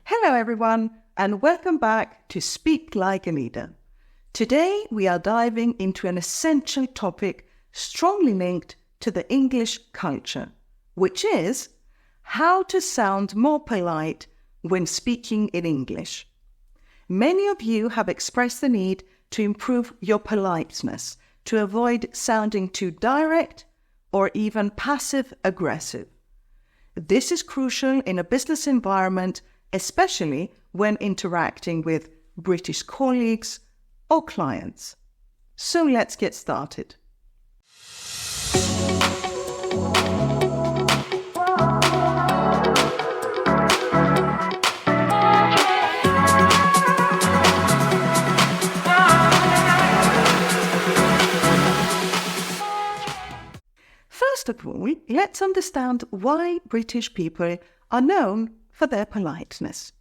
Hello everyone, and welcome back to Speak Like a Leader. Today we are diving into an essential topic strongly linked to the English culture, which is how to sound more polite when speaking in English. Many of you have expressed the need to improve your politeness, to avoid sounding too direct or even passive-aggressive. This is crucial in a business environment, especially when interacting with British colleagues or clients. So let's get started. First of all, let's understand why British people are known for their politeness.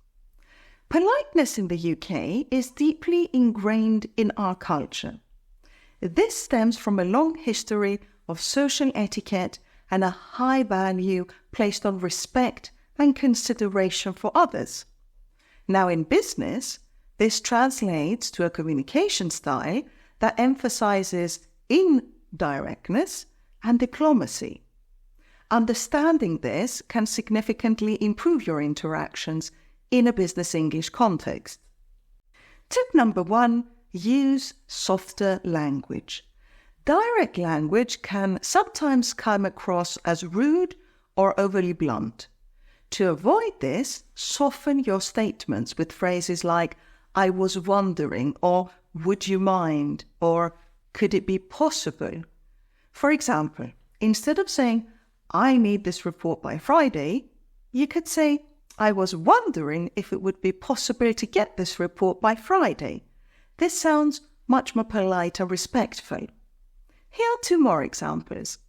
Politeness in the UK is deeply ingrained in our culture. This stems from a long history of social etiquette and a high value placed on respect and consideration for others. Now, in business, this translates to a communication style that emphasizes indirectness and diplomacy. Understanding this can significantly improve your interactions in a business English context. Tip number 1, use softer language. Direct language can sometimes come across as rude or overly blunt. To avoid this, soften your statements with phrases like, "I was wondering," or "would you mind," or "could it be possible?" For example, instead of saying, "I need this report by Friday," you could say, "I was wondering if it would be possible to get this report by Friday." This sounds much more polite and respectful. Here are 2 more examples.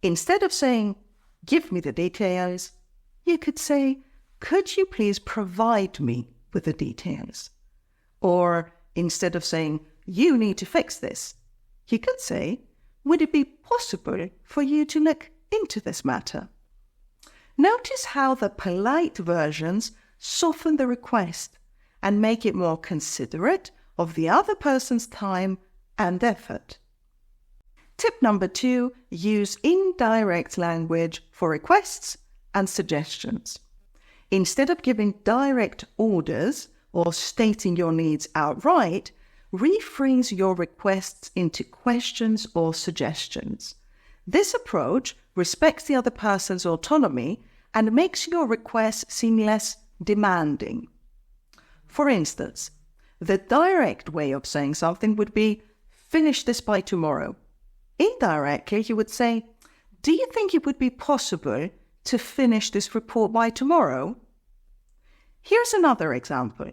Instead of saying, "give me the details," you could say, "could you please provide me with the details?" Or instead of saying, "you need to fix this," you could say, "would it be possible for you to look into this matter?" Notice how the polite versions soften the request and make it more considerate of the other person's time and effort. Tip number 2, use indirect language for requests and suggestions. Instead of giving direct orders or stating your needs outright, rephrase your requests into questions or suggestions. This approach respects the other person's autonomy and makes your request seem less demanding. For instance, the direct way of saying something would be, "finish this by tomorrow." Indirectly, you would say, "do you think it would be possible to finish this report by tomorrow?" Here's another example.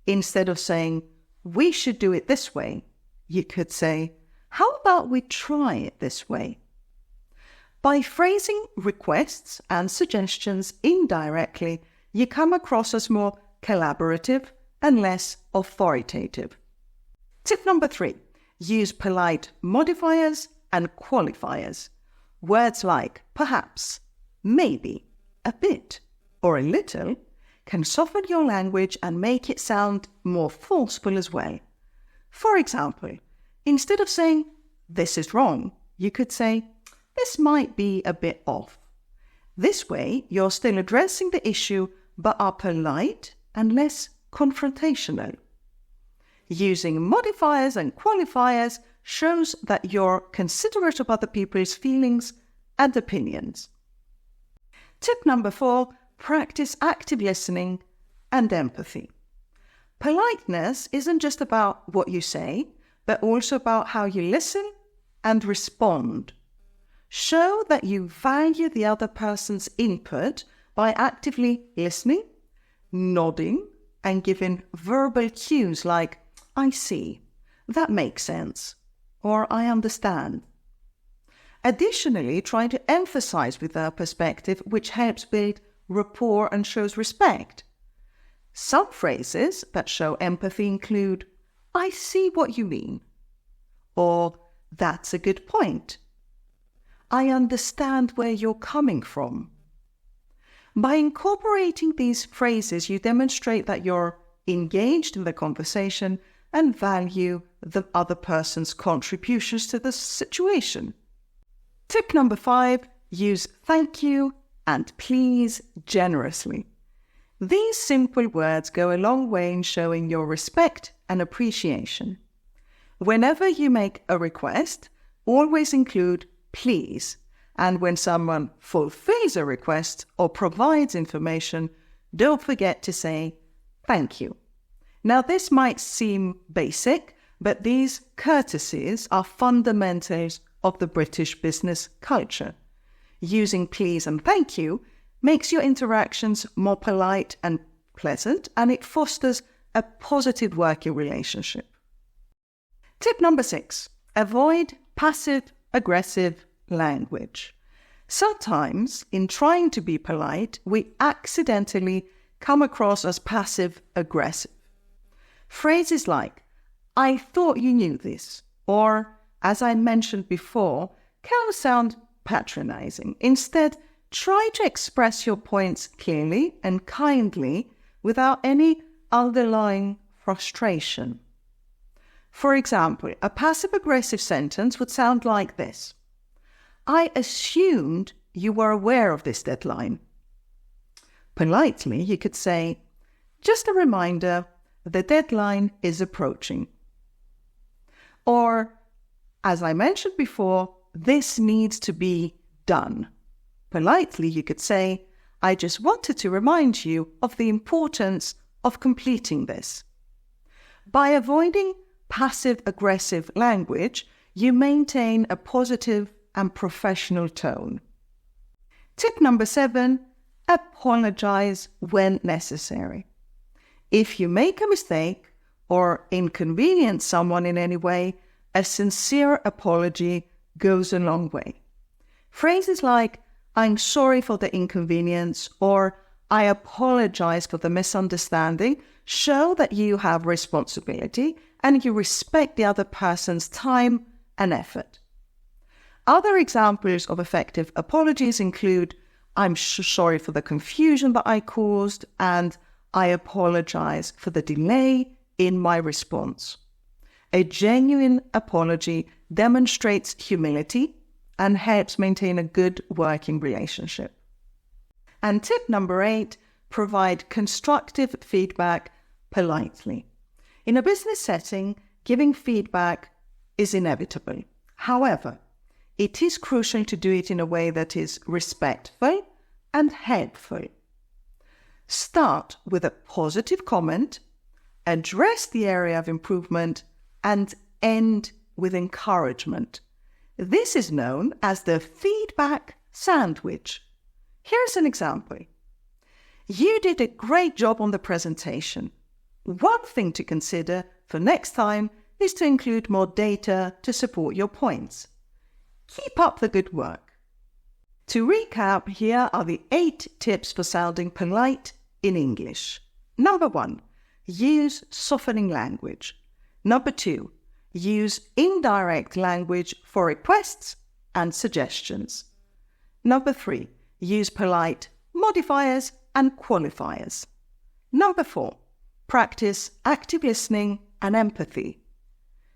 Instead of saying, "we should do it this way," you could say, "how about we try it this way?" By phrasing requests and suggestions indirectly, you come across as more collaborative and less authoritative. Tip number 3, use polite modifiers and qualifiers. Words like perhaps, maybe, a bit, or a little can soften your language and make it sound more forceful as well. For example, instead of saying, "this is wrong," you could say, "this might be a bit off." This way, you're still addressing the issue, but are polite and less confrontational. Using modifiers and qualifiers shows that you're considerate of other people's feelings and opinions. Tip number 4, practice active listening and empathy. Politeness isn't just about what you say, but also about how you listen and respond. Show that you value the other person's input by actively listening, nodding, and giving verbal cues like, "I see," "that makes sense," or "I understand." Additionally, try to emphasize with their perspective, which helps build rapport and shows respect. Some phrases that show empathy include, "I see what you mean," or "that's a good point," "I understand where you're coming from." By incorporating these phrases, you demonstrate that you're engaged in the conversation and value the other person's contributions to the situation. Tip number 5, use thank you and please generously. These simple words go a long way in showing your respect and appreciation. Whenever you make a request, always include please, and when someone fulfills a request or provides information, don't forget to say thank you. Now, this might seem basic, but these courtesies are fundamentals of the British business culture. Using please and thank you makes your interactions more polite and pleasant, and it fosters a positive working relationship. Tip number 6, avoid passive-aggressive language. Sometimes, in trying to be polite, we accidentally come across as passive-aggressive. Phrases like, I thought you knew this, or, as I mentioned before, can sound patronizing. Instead, try to express your points clearly and kindly without any underlying frustration. For example, a passive-aggressive sentence would sound like this. I assumed you were aware of this deadline. Politely, you could say, just a reminder, the deadline is approaching. Or, as I mentioned before, this needs to be done. Politely, you could say, I just wanted to remind you of the importance of completing this. By avoiding passive-aggressive language, you maintain a positive and professional tone. Tip number 7, apologize when necessary. If you make a mistake or inconvenience someone in any way, a sincere apology goes a long way. Phrases like, I'm sorry for the inconvenience, or I apologize for the misunderstanding show that you have responsibility and you respect the other person's time and effort. Other examples of effective apologies include, I'm sorry for the confusion that I caused, and I apologize for the delay in my response. A genuine apology demonstrates humility and helps maintain a good working relationship. And tip number 8, provide constructive feedback politely. In a business setting, giving feedback is inevitable. However, it is crucial to do it in a way that is respectful and helpful. Start with a positive comment, address the area of improvement, and end with encouragement. This is known as the feedback sandwich. Here's an example. You did a great job on the presentation. One thing to consider for next time is to include more data to support your points. Keep up the good work. To recap, here are the 8 tips for sounding polite in English. Number 1, use softening language. Number 2, use indirect language for requests and suggestions. Number 3, use polite modifiers and qualifiers. Number 4, practice active listening and empathy.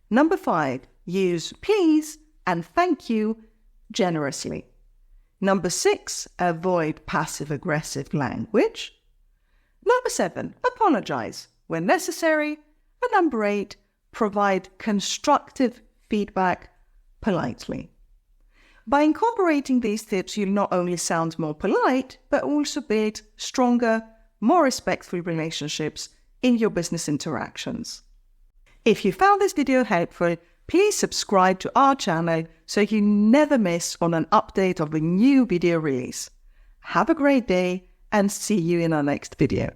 Number 5, use please and thank you generously. Number 6, avoid passive-aggressive language. Number 7, apologize when necessary. And number 8, provide constructive feedback politely. By incorporating these tips, you'll not only sound more polite, but also build stronger, more respectful relationships in your business interactions. If you found this video helpful, please subscribe to our channel so you never miss on an update of a new video release. Have a great day and see you in our next video.